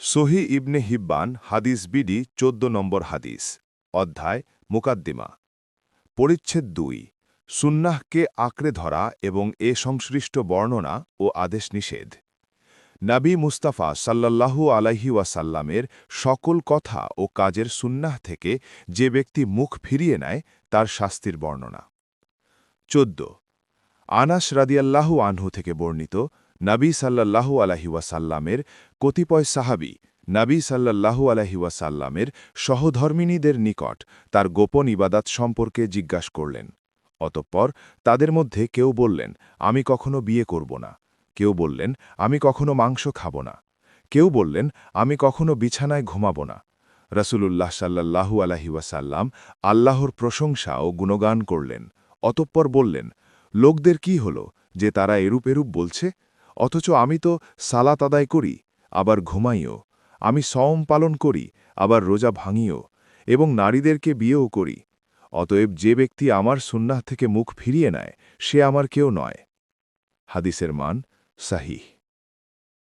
সহি ইবনে হিব্বান হাদিস বিডি ১৪ নম্বর হাদিস অধ্যায় মুকাদ্দিমা পরিচ্ছেদ ২ সুন্নাহকে আঁকড়ে ধরা এবং এ সংশ্লিষ্ট বর্ণনা ও আদেশ নিষেধ নবী মুস্তাফা সাল্লাল্লাহু আলাইহি ওয়াসাল্লামের সকল কথা ও কাজের সুন্নাহ থেকে যে ব্যক্তি মুখ ফিরিয়ে নেয় তার শাস্তির বর্ণনা ১৪ আনাস রাদিয়াল্লাহু আনহু থেকে বর্ণিত নবী সাল্লাল্লাহু আলাইহি ওয়াসাল্লামের কতিপয় সাহাবী নবী সাল্লাল্লাহু আলাইহি ওয়াসাল্লামের সহধর্মিণীদের নিকট তার গোপন ইবাদাত সম্পর্কে জিজ্ঞাসা করলেন। অতঃপর তাদের মধ্যে কেউ বললেন, আমি কখনো বিয়ে করব না। কেউ বললেন, আমি কখনো মাংস খাব না। কেউ বললেন, আমি কখনো বিছানায় ঘুমাব না। রাসূলুল্লাহ সাল্লাল্লাহু আলাইহি ওয়াসাল্লাম আল্লাহর প্রশংসা ও গুণগান করলেন। অতঃপর বললেন, লোকদের কি হল যে তারা এরূপ এরূপ বলছে? অথচ আমি তো সালাত আদায় করি, আবার ঘুমাইও। আমি সওম পালন করি, আবার রোজা ভাঙিও, এবং নারীদেরকে বিয়েও করি। অতএব যে ব্যক্তি আমার সুন্নাহ থেকে মুখ ফিরিয়ে নেয় সে আমার কেউ নয়। হাদিসের মান সহিহ।